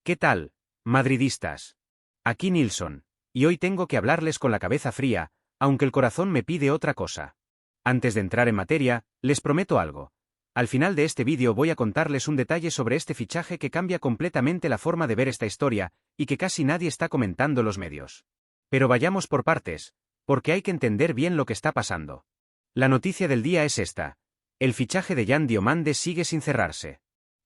¿Qué tal, madridistas? Aquí Nilsson, y hoy tengo que hablarles con la cabeza fría, aunque el corazón me pide otra cosa. Antes de entrar en materia, les prometo algo. Al final de este vídeo voy a contarles un detalle sobre este fichaje que cambia completamente la forma de ver esta historia, y que casi nadie está comentando en los medios. Pero vayamos por partes, porque hay que entender bien lo que está pasando. La noticia del día es esta. El fichaje de Yan Diomande sigue sin cerrarse.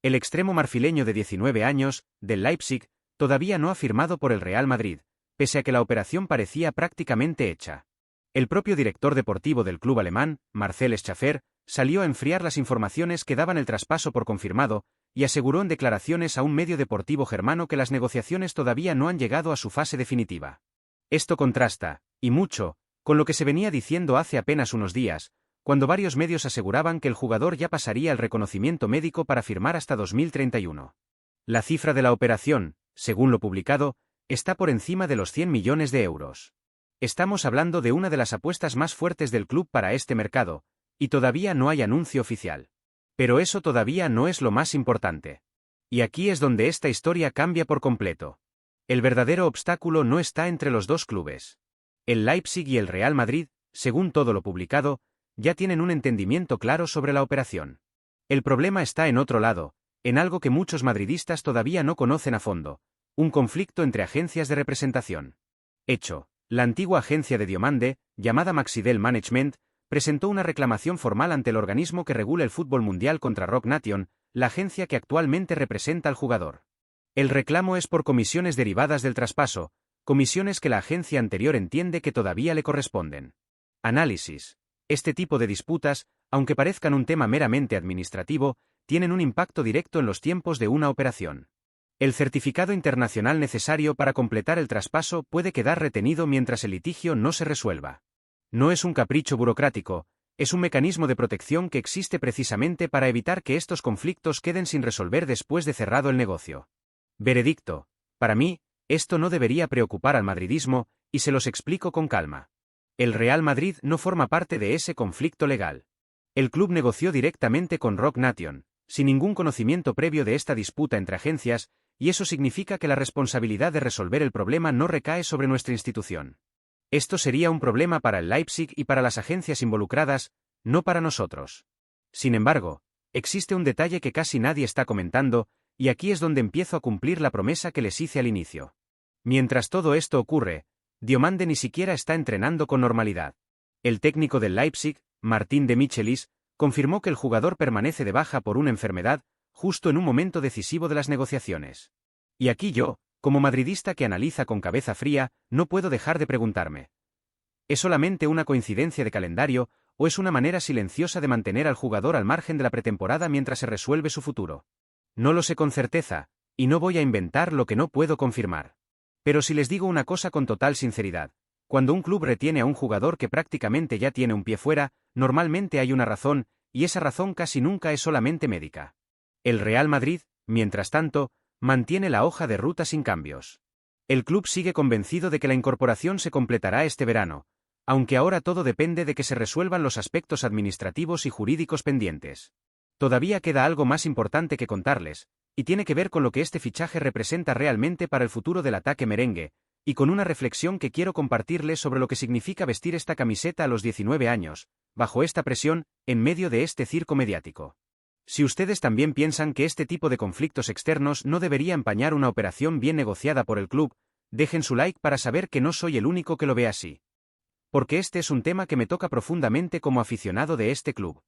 El extremo marfileño de 19 años, del Leipzig, todavía no ha firmado por el Real Madrid, pese a que la operación parecía prácticamente hecha. El propio director deportivo del club alemán, Marcel Schaffer, salió a enfriar las informaciones que daban el traspaso por confirmado, y aseguró en declaraciones a un medio deportivo germano que las negociaciones todavía no han llegado a su fase definitiva. Esto contrasta, y mucho, con lo que se venía diciendo hace apenas unos días, cuando varios medios aseguraban que el jugador ya pasaría el reconocimiento médico para firmar hasta 2031. La cifra de la operación, según lo publicado, está por encima de los 100 millones de euros. Estamos hablando de una de las apuestas más fuertes del club para este mercado, y todavía no hay anuncio oficial. Pero eso todavía no es lo más importante. Y aquí es donde esta historia cambia por completo. El verdadero obstáculo no está entre los dos clubes. El Leipzig y el Real Madrid, según todo lo publicado, ya tienen un entendimiento claro sobre la operación. El problema está en otro lado, en algo que muchos madridistas todavía no conocen a fondo, un conflicto entre agencias de representación. Hecho, la antigua agencia de Diomande, llamada Maxidel Management, presentó una reclamación formal ante el organismo que regula el fútbol mundial contra Roc Nation, la agencia que actualmente representa al jugador. El reclamo es por comisiones derivadas del traspaso, comisiones que la agencia anterior entiende que todavía le corresponden. Análisis. Este tipo de disputas, aunque parezcan un tema meramente administrativo, tienen un impacto directo en los tiempos de una operación. El certificado internacional necesario para completar el traspaso puede quedar retenido mientras el litigio no se resuelva. No es un capricho burocrático, es un mecanismo de protección que existe precisamente para evitar que estos conflictos queden sin resolver después de cerrado el negocio. Veredicto. Para mí, esto no debería preocupar al madridismo, y se los explico con calma. El Real Madrid no forma parte de ese conflicto legal. El club negoció directamente con Roc Nation, sin ningún conocimiento previo de esta disputa entre agencias, y eso significa que la responsabilidad de resolver el problema no recae sobre nuestra institución. Esto sería un problema para el Leipzig y para las agencias involucradas, no para nosotros. Sin embargo, existe un detalle que casi nadie está comentando, y aquí es donde empiezo a cumplir la promesa que les hice al inicio. Mientras todo esto ocurre, Diomande ni siquiera está entrenando con normalidad. El técnico del Leipzig, Martín de Michelis, confirmó que el jugador permanece de baja por una enfermedad, justo en un momento decisivo de las negociaciones. Y aquí yo, como madridista que analiza con cabeza fría, no puedo dejar de preguntarme. ¿Es solamente una coincidencia de calendario, o es una manera silenciosa de mantener al jugador al margen de la pretemporada mientras se resuelve su futuro? No lo sé con certeza, y no voy a inventar lo que no puedo confirmar. Pero si les digo una cosa con total sinceridad, cuando un club retiene a un jugador que prácticamente ya tiene un pie fuera, normalmente hay una razón, y esa razón casi nunca es solamente médica. El Real Madrid, mientras tanto, mantiene la hoja de ruta sin cambios. El club sigue convencido de que la incorporación se completará este verano, aunque ahora todo depende de que se resuelvan los aspectos administrativos y jurídicos pendientes. Todavía queda algo más importante que contarles, y tiene que ver con lo que este fichaje representa realmente para el futuro del ataque merengue, y con una reflexión que quiero compartirles sobre lo que significa vestir esta camiseta a los 19 años, bajo esta presión, en medio de este circo mediático. Si ustedes también piensan que este tipo de conflictos externos no debería empañar una operación bien negociada por el club, dejen su like para saber que no soy el único que lo ve así. Porque este es un tema que me toca profundamente como aficionado de este club.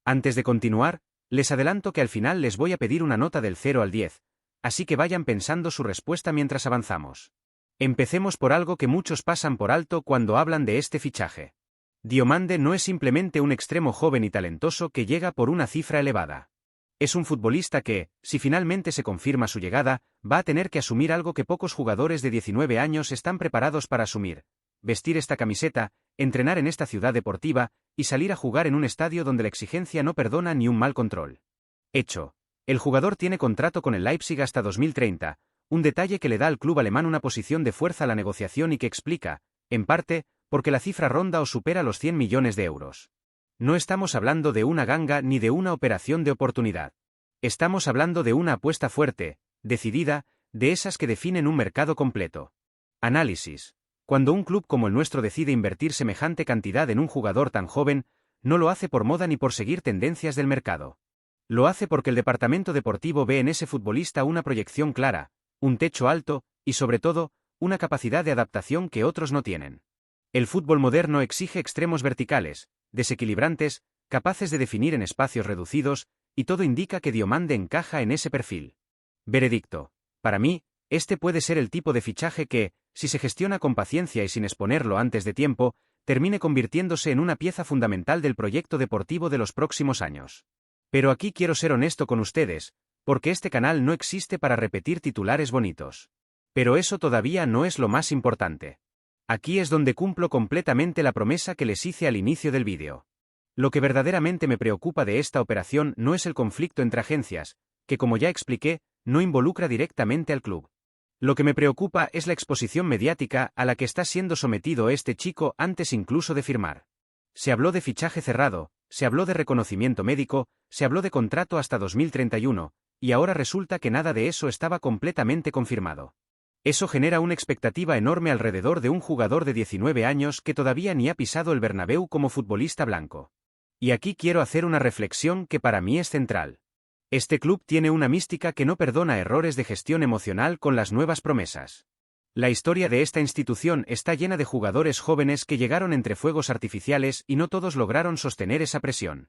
Antes de continuar, les adelanto que al final les voy a pedir una nota del 0 al 10, así que vayan pensando su respuesta mientras avanzamos. Empecemos por algo que muchos pasan por alto cuando hablan de este fichaje. Diomande no es simplemente un extremo joven y talentoso que llega por una cifra elevada. Es un futbolista que, si finalmente se confirma su llegada, va a tener que asumir algo que pocos jugadores de 19 años están preparados para asumir: vestir esta camiseta, entrenar en esta ciudad deportiva, y salir a jugar en un estadio donde la exigencia no perdona ni un mal control. Hecho, el jugador tiene contrato con el Leipzig hasta 2030, un detalle que le da al club alemán una posición de fuerza a la negociación y que explica, en parte, porque la cifra ronda o supera los 100 millones de euros. No estamos hablando de una ganga ni de una operación de oportunidad. Estamos hablando de una apuesta fuerte, decidida, de esas que definen un mercado completo. Análisis. Cuando un club como el nuestro decide invertir semejante cantidad en un jugador tan joven, no lo hace por moda ni por seguir tendencias del mercado. Lo hace porque el departamento deportivo ve en ese futbolista una proyección clara, un techo alto, y sobre todo, una capacidad de adaptación que otros no tienen. El fútbol moderno exige extremos verticales, desequilibrantes, capaces de definir en espacios reducidos, y todo indica que Diomande encaja en ese perfil. Veredicto. Para mí, este puede ser el tipo de fichaje que, si se gestiona con paciencia y sin exponerlo antes de tiempo, termine convirtiéndose en una pieza fundamental del proyecto deportivo de los próximos años. Pero aquí quiero ser honesto con ustedes, porque este canal no existe para repetir titulares bonitos. Pero eso todavía no es lo más importante. Aquí es donde cumplo completamente la promesa que les hice al inicio del vídeo. Lo que verdaderamente me preocupa de esta operación no es el conflicto entre agencias, que como ya expliqué, no involucra directamente al club. Lo que me preocupa es la exposición mediática a la que está siendo sometido este chico antes incluso de firmar. Se habló de fichaje cerrado, se habló de reconocimiento médico, se habló de contrato hasta 2031, y ahora resulta que nada de eso estaba completamente confirmado. Eso genera una expectativa enorme alrededor de un jugador de 19 años que todavía ni ha pisado el Bernabéu como futbolista blanco. Y aquí quiero hacer una reflexión que para mí es central. Este club tiene una mística que no perdona errores de gestión emocional con las nuevas promesas. La historia de esta institución está llena de jugadores jóvenes que llegaron entre fuegos artificiales y no todos lograron sostener esa presión.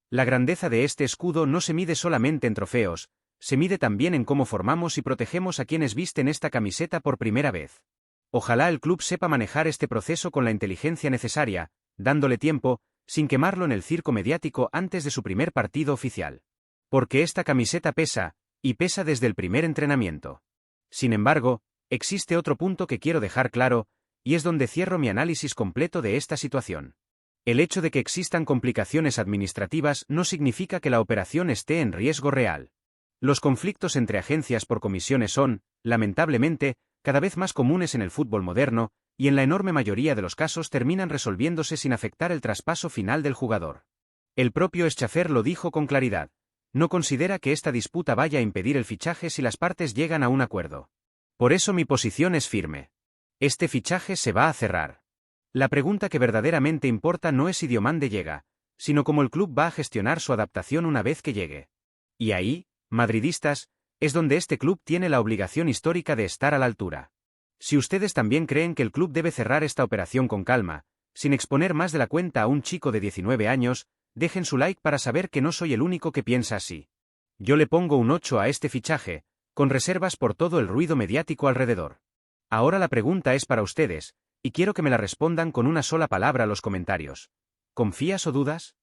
La grandeza de este escudo no se mide solamente en trofeos, se mide también en cómo formamos y protegemos a quienes visten esta camiseta por primera vez. Ojalá el club sepa manejar este proceso con la inteligencia necesaria, dándole tiempo, sin quemarlo en el circo mediático antes de su primer partido oficial. Porque esta camiseta pesa, y pesa desde el primer entrenamiento. Sin embargo, existe otro punto que quiero dejar claro, y es donde cierro mi análisis completo de esta situación. El hecho de que existan complicaciones administrativas no significa que la operación esté en riesgo real. Los conflictos entre agencias por comisiones son, lamentablemente, cada vez más comunes en el fútbol moderno, y en la enorme mayoría de los casos terminan resolviéndose sin afectar el traspaso final del jugador. El propio Schaffer lo dijo con claridad. No considera que esta disputa vaya a impedir el fichaje si las partes llegan a un acuerdo. Por eso mi posición es firme. Este fichaje se va a cerrar. La pregunta que verdaderamente importa no es si Diomande llega, sino cómo el club va a gestionar su adaptación una vez que llegue. Y ahí, madridistas, es donde este club tiene la obligación histórica de estar a la altura. Si ustedes también creen que el club debe cerrar esta operación con calma, sin exponer más de la cuenta a un chico de 19 años, dejen su like para saber que no soy el único que piensa así. Yo le pongo un 8 a este fichaje, con reservas por todo el ruido mediático alrededor. Ahora la pregunta es para ustedes, y quiero que me la respondan con una sola palabra a los comentarios. ¿Confías o dudas?